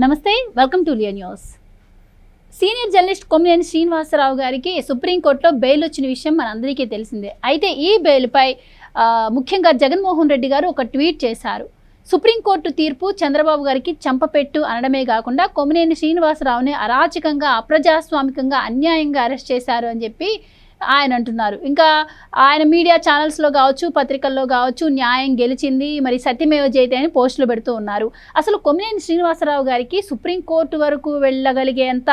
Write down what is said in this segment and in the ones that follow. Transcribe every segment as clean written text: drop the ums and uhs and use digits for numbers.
నమస్తే, welcome to లియా news. Senior journalist Kommineni Srinivasarao గారికి సుప్రీంకోర్టులో బెయిల్ వచ్చిన విషయం మనందరికీ తెలిసిందే. అయితే ఈ బెయిల్పై ముఖ్యంగా జగన్మోహన్ రెడ్డి గారు ఒక ట్వీట్ చేశారు. సుప్రీంకోర్టు తీర్పు చంద్రబాబు గారికి చంపపెట్టు అనడమే కాకుండా కొమ్మినేని శ్రీనివాసరావుని అరాచకంగా, అప్రజాస్వామికంగా, అన్యాయంగా అరెస్ట్ చేశారు అని చెప్పి ఆయన అంటున్నారు. ఇంకా ఆయన మీడియా ఛానల్స్లో కావచ్చు, పత్రికల్లో కావచ్చు, న్యాయం గెలిచింది, మరి సత్యమేవ జయతే అని పోస్టులు పెడుతూ ఉన్నారు. అసలు కొమ్మినేని శ్రీనివాసరావు గారికి సుప్రీంకోర్టు వరకు వెళ్ళగలిగేంత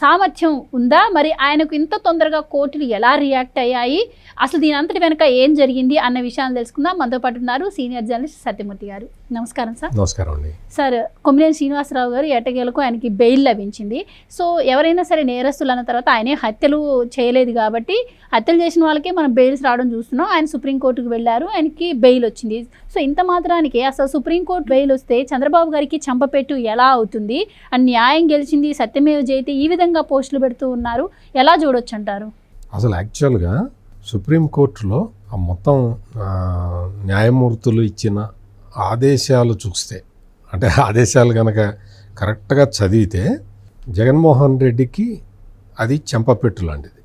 సామర్థ్యం ఉందా? మరి ఆయనకు ఇంత తొందరగా కోర్టులు ఎలా రియాక్ట్ అయ్యాయి? అసలు దీని అంతటి వెనక ఏం జరిగింది అన్న విషయాలు తెలుసుకుందాం. మనతో పాటు ఉన్నారు సీనియర్ జర్నలిస్ట్ సత్యమూర్తి గారు. నమస్కారం సార్. నమస్కారం అండి. సార్, కొమ్మినేని శ్రీనివాసరావు గారు ఎట్టకేలకు ఆయనకి బెయిల్ లభించింది. సో ఎవరైనా సరే నేరస్తులు అన్న తర్వాత ఆయనే హత్యలు చేయలేదు కాబట్టి హత్యలు చేసిన వాళ్ళకే మనం బెయిల్స్ రావడం చూస్తున్నాం. ఆయన సుప్రీంకోర్టుకు వెళ్ళారు, ఆయనకి బెయిల్ వచ్చింది. సో ఇంత మాత్రానికి అసలు సుప్రీంకోర్టు బెయిల్ వస్తే చంద్రబాబు గారికి చంపపెట్టు ఎలా అవుతుంది? అండ్ న్యాయం గెలిచింది, సత్యమేవ జయతే, ఈ విధంగా పోస్టులు పెడుతూ ఉన్నారు. ఎలా చూడొచ్చు అంటారు? అసలు యాక్చువల్గా సుప్రీంకోర్టులో ఆ మొత్తం న్యాయమూర్తులు ఇచ్చిన ఆదేశాలు చూస్తే, అంటే ఆదేశాలు కనుక కరెక్ట్గా చదివితే జగన్మోహన్ రెడ్డికి అది చెంపపెట్టు లాంటిది.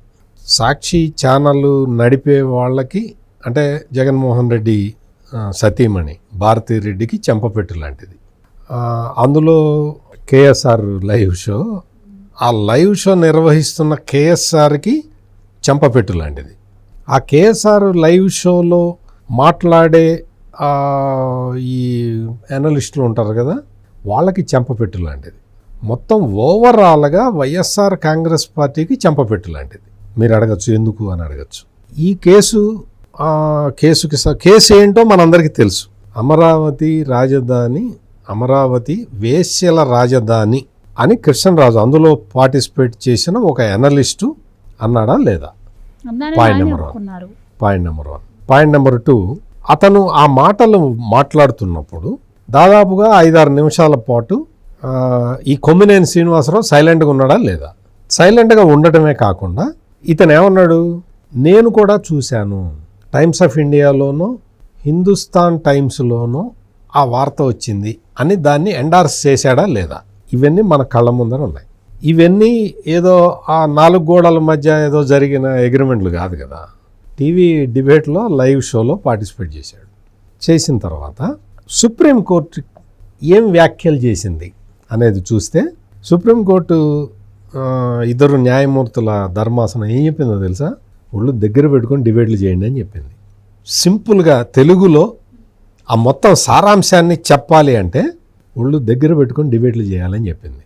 సాక్షి ఛానల్ నడిపే వాళ్ళకి, అంటే జగన్మోహన్ రెడ్డి సతీమణి భారతీ రెడ్డికి చెంపపెట్టు లాంటిది. అందులో కేఎస్ఆర్ లైవ్ షో, ఆ లైవ్ షో నిర్వహిస్తున్న కేఎస్ఆర్కి చెంపపెట్టు లాంటిది. ఆ కేఎస్ఆర్ లైవ్ షోలో మాట్లాడే ఈ అనలిస్టులు ఉంటారు కదా, వాళ్ళకి చెంపపెట్టు లాంటిది. మొత్తం ఓవరాల్గా వైఎస్ఆర్ కాంగ్రెస్ పార్టీకి చెంపపెట్టు లాంటిది. మీరు అడగచ్చు ఎందుకు అని అడగచ్చు. ఈ కేసు ఏంటో మనందరికీ తెలుసు. అమరావతి వేశ్యల రాజధాని అని కృష్ణరాజు అందులో పార్టిసిపేట్ చేసిన ఒక అనలిస్టు అన్నాడా లేదా? Point number 1. పాయింట్ నెంబర్ 2, అతను ఆ మాటలు మాట్లాడుతున్నప్పుడు దాదాపుగా 5-6 నిమిషాల పాటు ఈ కొమ్మినేని శ్రీనివాసరావు సైలెంట్గా ఉన్నాడా లేదా? సైలెంట్గా ఉండటమే కాకుండా ఇతను ఏమన్నాడు, నేను కూడా చూశాను, టైమ్స్ ఆఫ్ ఇండియాలోనో హిందుస్థాన్ టైమ్స్లోనో ఆ వార్త వచ్చింది అని దాన్ని ఎండార్స్ చేశాడా లేదా? ఇవన్నీ మన కళ్ళ ముందర ఉన్నాయి. ఇవన్నీ ఏదో ఆ 4 గోడల మధ్య ఏదో జరిగిన అగ్రిమెంట్లు కాదు కదా. టీవీ డిబేట్లో లైవ్ షోలో పార్టిసిపేట్ చేశాడు. చేసిన తర్వాత సుప్రీంకోర్టు ఏం వ్యాఖ్యలు చేసింది అనేది చూస్తే, సుప్రీంకోర్టు 2 న్యాయమూర్తుల ధర్మాసనం ఏం చెప్పిందో తెలుసా? ఒళ్ళు దగ్గర పెట్టుకొని డిబేట్లు చేయండి అని చెప్పింది. సింపుల్గా తెలుగులో ఆ మొత్తం సారాంశాన్ని చెప్పాలి అంటే ఒళ్ళు దగ్గర పెట్టుకొని డిబేట్లు చేయాలని చెప్పింది.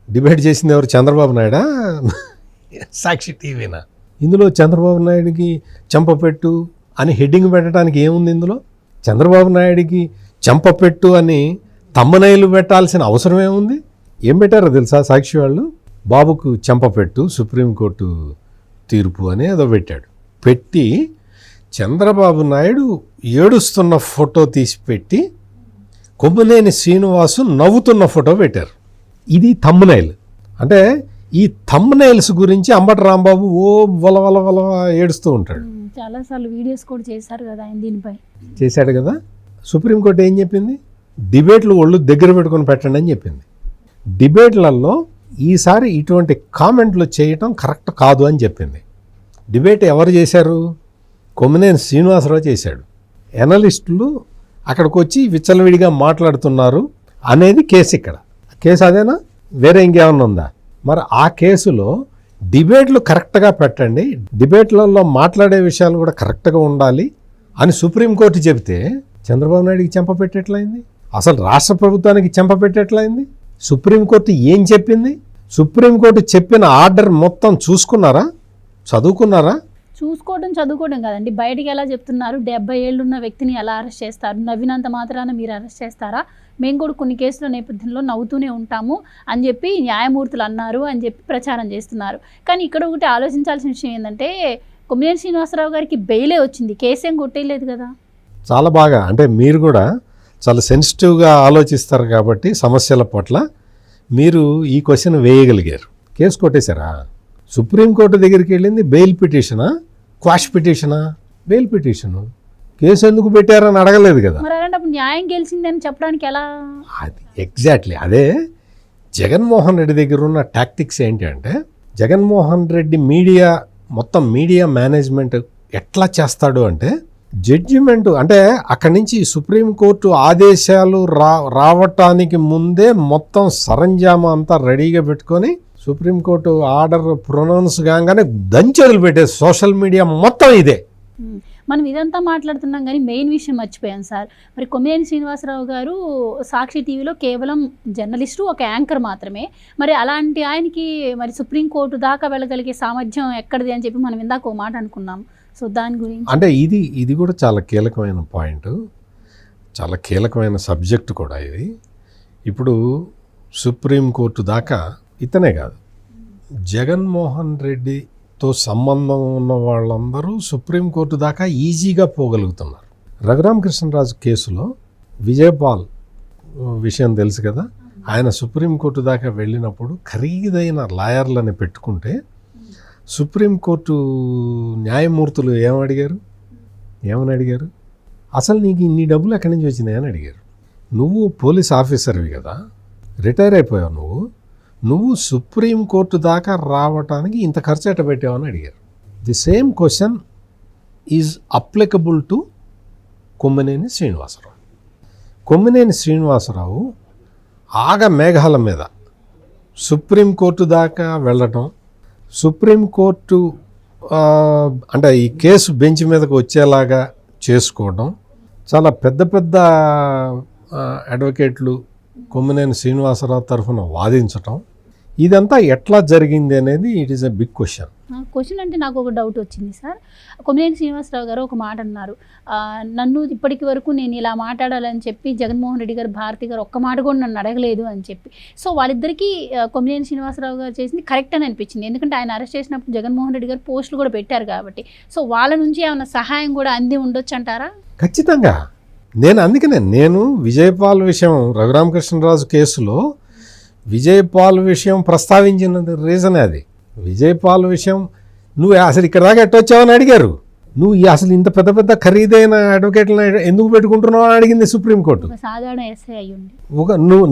డిబేట్ చేసింది ఎవరు? చంద్రబాబు నాయుడా, సాక్షి టీవీనా? ఇందులో చంద్రబాబు నాయుడికి చంపపెట్టు అని హెడ్డింగ్ పెట్టడానికి ఏముంది? ఇందులో చంద్రబాబు నాయుడికి చంపపెట్టు అని తమ్మనైలు పెట్టాల్సిన అవసరం ఏముంది? ఏం పెట్టారో తెలుసా? సాక్షి వాళ్ళు బాబుకు చంపపెట్టు సుప్రీంకోర్టు తీర్పు అని ఏదో పెట్టాడు. పెట్టి చంద్రబాబు నాయుడు ఏడుస్తున్న ఫోటో తీసి పెట్టి కొమ్మినేని శ్రీనివాసు నవ్వుతున్న ఫోటో పెట్టారు. ఇది థంబ్నైల్. అంటే ఈ థంబ్నైల్స్ గురించి అంబటి రాంబాబు వల ఏడుస్తూ ఉంటాడు. చాలాసార్లు వీడియోస్ కూడా చేశారు కదా ఆయన దీనిపై. చేశాడు కదా. సుప్రీంకోర్టు ఏం చెప్పింది? డిబేట్లు ఒళ్ళు దగ్గర పెట్టుకొని పెట్టండి అని చెప్పింది. డిబేట్లలో ఈసారి ఇటువంటి కామెంట్లు చేయటం కరెక్ట్ కాదు అని చెప్పింది. డిబేట్ ఎవరు చేశారు? కొమ్మినేని శ్రీనివాసరావు చేశాడు. ఎనలిస్టులు అక్కడికి వచ్చి విచ్చలవిడిగా మాట్లాడుతున్నారు అనేది కేసు. ఇక్కడ కేసు అదేనా? వేరే ఇంకేమన్నా ఉందా? మరి ఆ కేసులో డిబేట్లు కరెక్ట్గా పెట్టండి, డిబేట్లలో మాట్లాడే విషయాలు కూడా కరెక్ట్గా ఉండాలి అని సుప్రీంకోర్టు చెబితే చంద్రబాబు నాయుడికి చెంపపెట్టేట్లయింది? అసలు రాష్ట్ర ప్రభుత్వానికి చెంపపెట్టేట్లయింది? సుప్రీంకోర్టు ఏం చెప్పింది? సుప్రీంకోర్టు చెప్పిన ఆర్డర్ మొత్తం చూసుకున్నారా? చదువుకున్నారా? చదువుకోవడం కాదండి, బయటికి ఎలా చెప్తున్నారు? 70 ఏళ్ళు ఉన్న వ్యక్తిని ఎలా అరెస్ట్ చేస్తారు? నవ్వినంత మాత్రాన మీరు అరెస్ట్ చేస్తారా? మేము కూడా కొన్ని కేసుల నేపథ్యంలో నవ్వుతూనే ఉంటాము అని చెప్పి న్యాయమూర్తులు అన్నారు అని చెప్పి ప్రచారం చేస్తున్నారు. కానీ ఇక్కడ ఒకటి ఆలోచించాల్సిన విషయం ఏంటంటే, కొమ్మినేని శ్రీనివాసరావు గారికి బెయిలే వచ్చింది, కేసేం కొట్టేయలేదు కదా. చాలా బాగా, అంటే మీరు కూడా చాలా సెన్సిటివ్గా ఆలోచిస్తారు కాబట్టి సమస్యల పట్ల మీరు ఈ క్వశ్చన్ వేయగలిగారు. కేసు కొట్టేశారా? సుప్రీంకోర్టు దగ్గరికి వెళ్ళింది బెయిల్ పిటిషనా, క్వాష్ పిటిషనా? Bail petition. కేసు ఎందుకు పెట్టారని అడగలేదు కదా. మరి అలాంటప్పుడు న్యాయం గెలిచిందని చెప్పడానికి ఎలా? అది ఎగ్జాక్ట్లీ అదే జగన్మోహన్ రెడ్డి దగ్గర ఉన్న టాక్టిక్స్ ఏంటి అంటే, జగన్మోహన్ రెడ్డి మొత్తం మీడియా మేనేజ్మెంట్ ఎట్లా చేస్తాడు అంటే, జడ్జిమెంట్ అంటే అక్కడి నుంచి సుప్రీంకోర్టు ఆదేశాలు రావటానికి ముందే మొత్తం సరంజామా అంతా రెడీగా పెట్టుకొని సుప్రీంకోర్టు ఆర్డర్ ప్రొనౌన్స్ కాగానే దంచెలు పెట్టే సోషల్ మీడియా మొత్తం ఇదే. మనం ఇదంతా మాట్లాడుతున్నాం కానీ మెయిన్ విషయం మర్చిపోయాం సార్. మరి కొమ్మినేని శ్రీనివాసరావు గారు సాక్షి టీవీలో కేవలం జర్నలిస్టు, ఒక యాంకర్ మాత్రమే. మరి అలాంటి ఆయనకి మరి సుప్రీంకోర్టు దాకా వెళ్ళగలిగే సామర్థ్యం ఎక్కడిది అని చెప్పి మనం ఇందాక ఒక మాట అనుకున్నాం. సో దాని గురించి అంటే ఇది కూడా చాలా కీలకమైన పాయింట్, చాలా కీలకమైన సబ్జెక్ట్ కూడా ఇది. ఇప్పుడు సుప్రీంకోర్టు దాకా ఇతనే కాదు, జగన్మోహన్ రెడ్డితో సంబంధం ఉన్న వాళ్ళందరూ సుప్రీంకోర్టు దాకా ఈజీగా పోగలుగుతున్నారు. రఘురామకృష్ణరాజు కేసులో విజయపాల్ విషయం తెలుసు కదా, ఆయన సుప్రీంకోర్టు దాకా వెళ్ళినప్పుడు ఖరీదైన లాయర్లని పెట్టుకుంటే సుప్రీంకోర్టు న్యాయమూర్తులు ఏమని అడిగారు, అసలు నీకు ఇన్ని డబ్బులు ఎక్కడి నుంచి వచ్చినాయని అడిగారు. నువ్వు పోలీస్ ఆఫీసర్వి కదా, రిటైర్ అయిపోయావు, నువ్వు సుప్రీంకోర్టు దాకా రావటానికి ఇంత ఖర్చు ఎట్ట పెట్టావని అడిగారు. The same question is applicable to Kommineni Srinivasarao. Kommineni Srinivasarao మేఘాల మీద సుప్రీంకోర్టు దాకా వెళ్ళటం, సుప్రీంకోర్టు అంటే ఈ కేసు బెంచ్ మీదకు వచ్చేలాగా చేసుకోవడం, చాలా పెద్ద అడ్వకేట్లు కొమ్మినేని శ్రీనివాసరావు తరఫున వాదించటం, ఇదంతా ఎట్లా జరిగింది అనేది it is a big question. అంటే నాకు ఒక డౌట్ వచ్చింది సార్. కొమ్మినేని శ్రీనివాసరావు గారు ఒక మాట అన్నారు, నన్ను ఇప్పటికి వరకు నేను ఇలా మాట్లాడాలని చెప్పి జగన్మోహన్ రెడ్డి గారు, భారతి గారు ఒక్క మాట కూడా నన్ను అడగలేదు అని చెప్పి. సో వాళ్ళిద్దరికీ కొమ్మినేని శ్రీనివాసరావు గారు చేసింది కరెక్ట్ అని అనిపించింది. ఎందుకంటే ఆయన అరెస్ట్ చేసినప్పుడు జగన్మోహన్ రెడ్డి గారు పోస్టులు కూడా పెట్టారు కాబట్టి. సో వాళ్ళ నుంచి ఏమైనా సహాయం కూడా అంది ఉండొచ్చు అంటారా? ఖచ్చితంగా. నేను విజయపాల్ విషయం, రఘురామకృష్ణరాజు కేసులో విజయపాల్ విషయం ప్రస్తావించిన రీజనే అది. విజయపాల్ విషయం నువ్వు అసలు ఇక్కడ దాకా ఎట్టొచ్చావని అడిగారు, నువ్వు అసలు ఇంత పెద్ద ఖరీదైన అడ్వకేట్లను ఎందుకు పెట్టుకుంటున్నావు అని అడిగింది సుప్రీంకోర్టు. సాధారణ ఎస్ఐ అయ్యుండి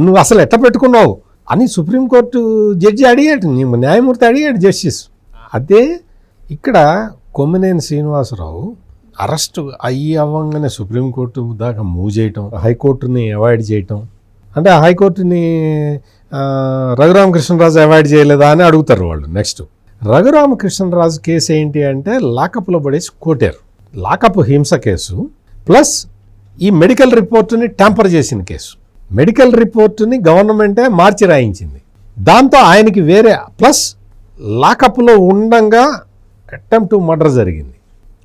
నువ్వు అసలు ఎట్ట పెట్టుకున్నావు అని సుప్రీంకోర్టు జడ్జి అడిగాడు, న్యాయమూర్తి అడిగాడు, జస్టిస్. అదే ఇక్కడ కొమ్మినేని శ్రీనివాసరావు అరెస్ట్ అవ్వగానే సుప్రీంకోర్టు దాకా మూవ్ చేయటం, హైకోర్టుని అవాయిడ్ చేయటం. అంటే ఆ హైకోర్టుని రఘురామకృష్ణరాజు అవాయిడ్ చేయలేదా అని అడుగుతారు వాళ్ళు. నెక్స్ట్ రఘురామకృష్ణరాజు కేసు ఏంటి అంటే లాకప్లో పడేసి కొట్టారు. లాకప్ హింస కేసు ప్లస్ ఈ మెడికల్ రిపోర్టుని ట్యాంపర్ చేసిన కేసు. మెడికల్ రిపోర్టుని గవర్నమెంటే మార్చి రాయించింది. దాంతో ఆయనకి వేరే ప్లస్ లాకప్లో ఉండంగా అటెంప్ట్ టు మర్డర్ జరిగింది.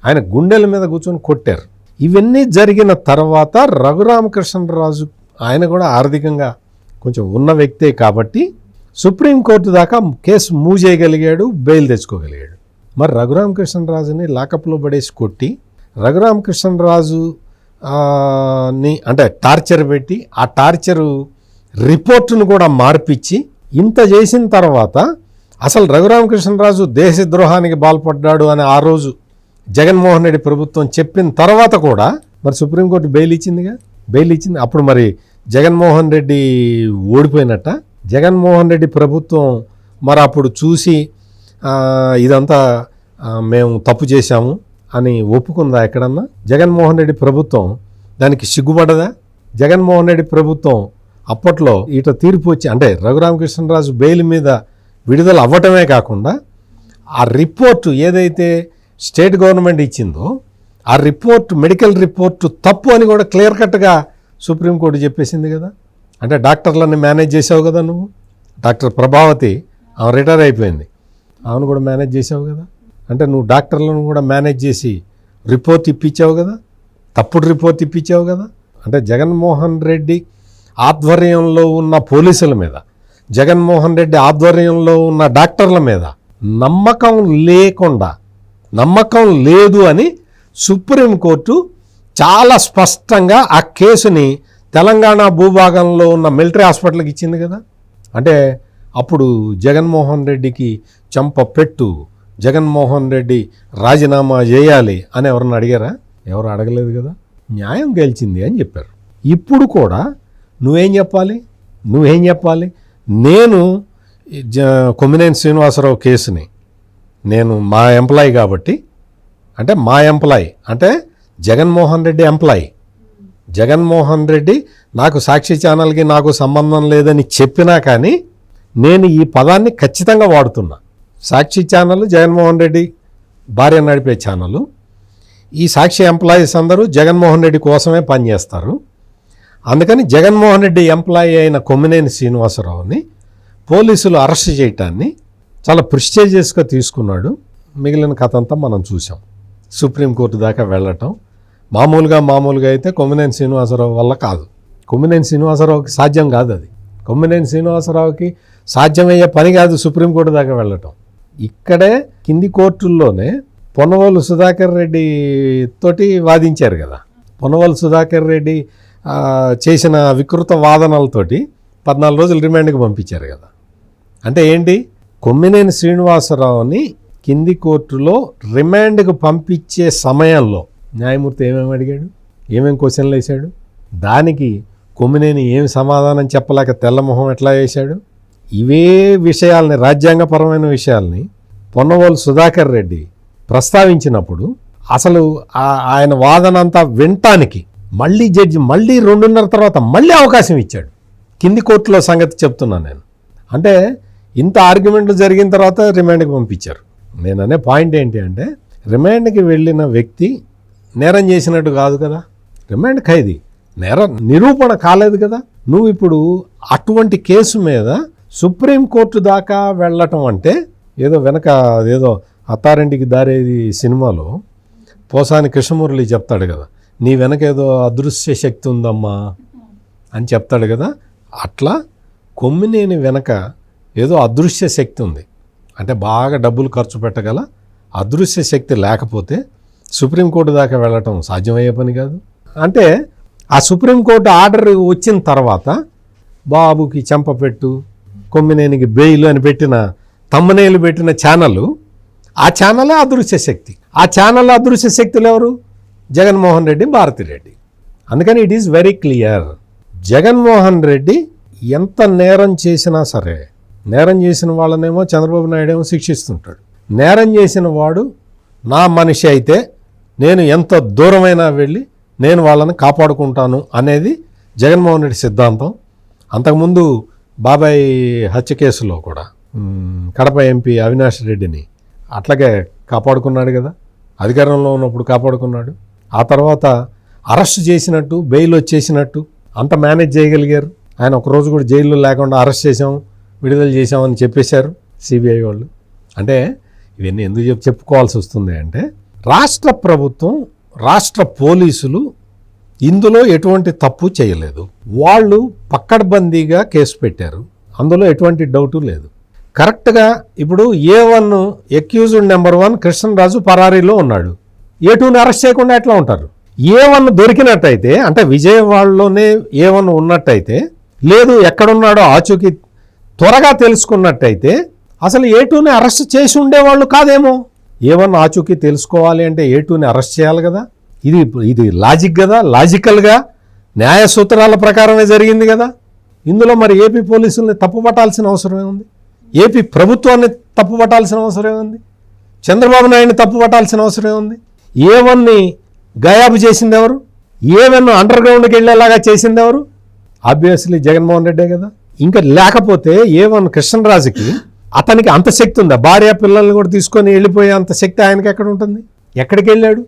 ఆయన గుండెల మీద కూర్చొని కొట్టారు. ఇవన్నీ జరిగిన తర్వాత రఘురామకృష్ణరాజు ఆయన కూడా ఆర్థికంగా కొంచెం ఉన్న వ్యక్తే కాబట్టి సుప్రీంకోర్టు దాకా కేసు మూవ్ చేయగలిగాడు, బెయిల్ తెచ్చుకోగలిగాడు. మరి రఘురామకృష్ణరాజుని లాకప్లో పడేసి కొట్టి రఘురామకృష్ణరాజు అంటే టార్చర్ పెట్టి ఆ టార్చరు రిపోర్టును కూడా మార్పిచ్చి ఇంత చేసిన తర్వాత అసలు రఘురామకృష్ణరాజు దేశద్రోహానికి పాల్పడ్డాడు అని ఆ రోజు జగన్మోహన్ రెడ్డి ప్రభుత్వం చెప్పిన తర్వాత కూడా మరి సుప్రీంకోర్టు బెయిల్ ఇచ్చిందిగా, బెయిల్ ఇచ్చింది. అప్పుడు మరి జగన్మోహన్ రెడ్డి ఓడిపోయినట్ట. జగన్మోహన్ రెడ్డి ప్రభుత్వం మరి అప్పుడు చూసి ఇదంతా మేము తప్పు చేశాము అని ఒప్పుకుందా ఎక్కడన్నా? జగన్మోహన్ రెడ్డి ప్రభుత్వం దానికి సిగ్గుపడదా? జగన్మోహన్ రెడ్డి ప్రభుత్వం అప్పట్లో ఇట తీర్పు వచ్చి అంటే రఘురామకృష్ణరాజు బెయిల్ మీద విడుదల అవ్వటమే కాకుండా ఆ రిపోర్టు ఏదైతే స్టేట్ గవర్నమెంట్ ఇచ్చిందో ఆ రిపోర్ట్, మెడికల్ రిపోర్టు తప్పు అని కూడా క్లియర్ కట్గా సుప్రీంకోర్టు చెప్పేసింది కదా. అంటే డాక్టర్లని మేనేజ్ చేసావు కదా నువ్వు. డాక్టర్ ప్రభావతి ఆమె రిటైర్ అయిపోయింది, ఆమెను కూడా మేనేజ్ చేసావు కదా. అంటే నువ్వు డాక్టర్లను కూడా మేనేజ్ చేసి రిపోర్ట్ ఇప్పించావు కదా, తప్పుడు రిపోర్ట్ ఇప్పించావు కదా. అంటే జగన్మోహన్ రెడ్డి ఆధ్వర్యంలో ఉన్న పోలీసుల మీద, జగన్మోహన్ రెడ్డి ఆధ్వర్యంలో ఉన్న డాక్టర్ల మీద నమ్మకం లేదు అని సుప్రీంకోర్టు చాలా స్పష్టంగా ఆ కేసుని తెలంగాణ భూభాగంలో ఉన్న మిలిటరీ హాస్పిటల్కి ఇచ్చింది కదా. అంటే అప్పుడు జగన్మోహన్ రెడ్డికి చంప పెట్టు, జగన్మోహన్ రెడ్డి రాజీనామా చేయాలి అని ఎవరన్నా అడిగారా? ఎవరు అడగలేదు కదా. న్యాయం గెలిచింది అని చెప్పారు. ఇప్పుడు కూడా నువ్వేం చెప్పాలి? నేను కొమ్మినేని శ్రీనివాసరావు కేసుని నేను మా ఎంప్లాయీ కాబట్టి, అంటే మా ఎంప్లాయీ అంటే జగన్మోహన్ రెడ్డి ఎంప్లాయీ, జగన్మోహన్ రెడ్డి నాకు సాక్షి ఛానల్కి నాకు సంబంధం లేదని చెప్పినా కానీ నేను ఈ పదాన్ని ఖచ్చితంగా వాడుతున్నా. సాక్షి ఛానల్ జగన్మోహన్ రెడ్డి భార్య నడిపే ఛానల్. ఈ సాక్షి ఎంప్లాయీస్ అందరూ జగన్మోహన్ రెడ్డి కోసమే పనిచేస్తారు. అందుకని జగన్మోహన్ రెడ్డి ఎంప్లాయీ అయిన కొమ్మినేని శ్రీనివాసరావుని పోలీసులు అరెస్ట్ చేయటాన్ని చాలా ప్రెస్టీజియస్గా తీసుకున్నాడు. మిగిలిన కథ అంతా మనం చూసాం. సుప్రీంకోర్టు దాకా వెళ్ళటం మామూలుగా అయితే కొమ్మినేని శ్రీనివాసరావు వల్ల కాదు. కొమ్మినేని శ్రీనివాసరావుకి సాధ్యం కాదు. అది కొమ్మినేని శ్రీనివాసరావుకి సాధ్యమయ్యే పని కాదు సుప్రీంకోర్టు దాకా వెళ్ళటం. ఇక్కడే కింది కోర్టుల్లోనే పొన్నవోలు సుధాకర్ రెడ్డి తోటి వాదించారు కదా. పొన్నవోలు సుధాకర్ రెడ్డి చేసిన వికృత వాదనలతోటి 14 రోజులు రిమాండ్కి పంపించారు కదా. అంటే ఏంటి, కొమ్మినేని శ్రీనివాసరావుని కింది కోర్టులో రిమాండ్కి పంపించే సమయంలో న్యాయమూర్తి ఏమేమి అడిగాడు, ఏమేమి క్వశ్చన్లు వేశాడు, దానికి కొమ్మినేని ఏమి సమాధానం చెప్పలేక తెల్లమొహం ఎట్లా వేశాడు. ఇవే విషయాల్ని, రాజ్యాంగపరమైన విషయాల్ని పొన్నవోలు సుధాకర్ రెడ్డి ప్రస్తావించినప్పుడు అసలు ఆయన వాదన అంతా వినటానికి మళ్ళీ జడ్జి 2:30 తర్వాత మళ్ళీ అవకాశం ఇచ్చాడు. కింది కోర్టులో సంగతి చెప్తున్నాను నేను. అంటే ఇంత ఆర్గ్యుమెంట్లు జరిగిన తర్వాత రిమాండ్కి పంపించారు. నేను అనే పాయింట్ ఏంటి అంటే, రిమాండ్కి వెళ్ళిన వ్యక్తి నేరం చేసినట్టు కాదు కదా, రిమాండ్ ఖైదీ, నేరం నిరూపణ కాలేదు కదా. నువ్వు ఇప్పుడు అటువంటి కేసు మీద సుప్రీంకోర్టు దాకా వెళ్ళటం అంటే ఏదో వెనక ఏదో అత్తారింటికి దారేది సినిమాలో పోసాని కృష్ణమురళి చెప్తాడు కదా, నీ వెనక ఏదో అదృశ్య శక్తి ఉందమ్మా అని చెప్తాడు కదా. అట్లా కొమ్మినేని వెనక ఏదో అదృశ్య శక్తి ఉంది. అంటే బాగా డబ్బులు ఖర్చు పెట్టగల అదృశ్య శక్తి లేకపోతే సుప్రీంకోర్టు దాకా వెళ్ళటం సాధ్యమయ్యే పని కాదు. అంటే ఆ సుప్రీంకోర్టు ఆర్డర్ వచ్చిన తర్వాత బాబుకి చెంపపెట్టు, కొమ్మినేనికి బెయిల్ అని పెట్టిన తమ్మనేలు పెట్టిన ఛానల్, ఆ ఛానలే అదృశ్య శక్తి. ఆ ఛానల్ అదృశ్య శక్తులు ఎవరు? జగన్మోహన్ రెడ్డి, భారతిరెడ్డి. అందుకని it is very clear, Jaganmohan Reddy ఎంత నేరం చేసినా సరే, నేరం చేసిన వాళ్ళనేమో చంద్రబాబు నాయుడు ఏమో శిక్షిస్తుంటాడు. నేరం చేసిన వాడు నా మనిషి అయితే నేను ఎంత దూరమైనా వెళ్ళి నేను వాళ్ళని కాపాడుకుంటాను అనేది జగన్మోహన్ రెడ్డి సిద్ధాంతం. అంతకుముందు బాబాయ్ హత్య కేసులో కూడా కడప ఎంపీ అవినాష్ రెడ్డిని అట్లాగే కాపాడుకున్నాడు కదా, అధికారంలో ఉన్నప్పుడు కాపాడుకున్నాడు. ఆ తర్వాత అరెస్ట్ చేసినట్టు, బెయిల్ వచ్చేసినట్టు అంత మేనేజ్ చేయగలిగారు. ఆయన ఒకరోజు కూడా జైల్లో లేకుండా అరెస్ట్ చేసాం, విడుదల చేసామని చెప్పేశారు సిబిఐ వాళ్ళు. అంటే ఇవన్నీ ఎందుకు చెప్పుకోవాల్సి వస్తుంది అంటే, రాష్ట్ర ప్రభుత్వం, రాష్ట్ర పోలీసులు ఇందులో ఎటువంటి తప్పు చేయలేదు. వాళ్ళు పక్కడ్బందీగా కేసు పెట్టారు, అందులో ఎటువంటి డౌటు లేదు. కరెక్ట్గా ఇప్పుడు A1 అక్యూజ్డ్ నెంబర్ 1 కృష్ణరాజు పరారీలో ఉన్నాడు. A2ని అరెస్ట్ చేయకుండా ఎట్లా ఉంటారు? A1 దొరికినట్టయితే, అంటే విజయవాడలోనే A1 ఉన్నట్టయితే, లేదు ఎక్కడున్నాడో ఆచూకీ త్వరగా తెలుసుకున్నట్టయితే అసలు A2ని అరెస్ట్ చేసి ఉండేవాళ్ళు కాదేమో. A1 ఆచూకీ తెలుసుకోవాలి అంటే A2ని అరెస్ట్ చేయాలి కదా. ఇది లాజిక్ కదా, లాజికల్గా న్యాయ సూత్రాల ప్రకారమే జరిగింది కదా. ఇందులో మరి ఏపీ పోలీసుల్ని తప్పుపట్టాల్సిన అవసరమే ఉంది, ఏపీ ప్రభుత్వాన్ని తప్పుపట్టాల్సిన అవసరమే ఉంది, చంద్రబాబు నాయుడిని తప్పుపట్టాల్సిన అవసరమే ఉంది. A1ని గాయాబు చేసింది ఎవరు? A1 అండర్ గ్రౌండ్కి వెళ్ళేలాగా చేసింది ఎవరు? ఆబ్వియస్లీ జగన్మోహన్ రెడ్డే కదా. ఇంకా లేకపోతే A1 కృష్ణరాజుకి అతనికి అంత శక్తి ఉందా? భార్య పిల్లల్ని కూడా తీసుకొని వెళ్ళిపోయే అంత శక్తి ఆయనకి ఎక్కడ ఉంటుంది? ఎక్కడికి వెళ్ళాడు?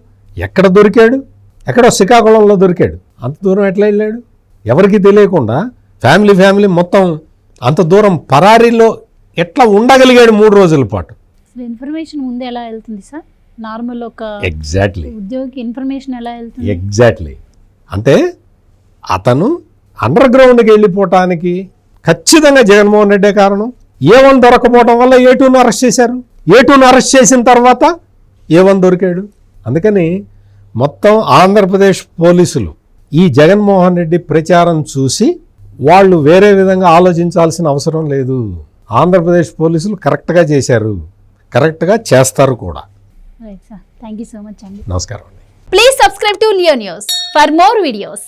ఎక్కడ దొరికాడు? ఎక్కడో శ్రీకాకుళంలో దొరికాడు. అంత దూరం ఎట్లా వెళ్ళాడు? ఎవరికి తెలియకుండా ఫ్యామిలీ మొత్తం అంత దూరం పరారీలో ఎట్లా ఉండగలిగాడు 3 రోజుల పాటు? ఇన్ఫర్మేషన్ ముందు ఎలా వెళ్తుంది సార్? నార్మల్ ఒక ఎగ్జాక్ట్లీ ఉద్యోగికి ఇన్ఫర్మేషన్ ఎలా వెళ్తుంది? ఎగ్జాక్ట్లీ. అంటే అతను అండర్ గ్రౌండ్కి వెళ్ళిపోవటానికి ఖచ్చితంగా జగన్మోహన్ రెడ్డే కారణం. A1 దొరకపోవడం వల్ల A2ని అరెస్ట్ చేశారు. A2ని అరెస్ట్ చేసిన తర్వాత A1 దొరికాడు. అందుకని మొత్తం ఆంధ్రప్రదేశ్ పోలీసులు ఈ జగన్మోహన్ రెడ్డి ప్రచారం చూసి వాళ్ళు వేరే విధంగా ఆలోచించాల్సిన అవసరం లేదు. ఆంధ్రప్రదేశ్ పోలీసులు కరెక్ట్గా చేశారు, కరెక్ట్గా చేస్తారు కూడా. Right sir, thank you so much అండి. నమస్కారం అండి. Please subscribe to Leo news for more videos.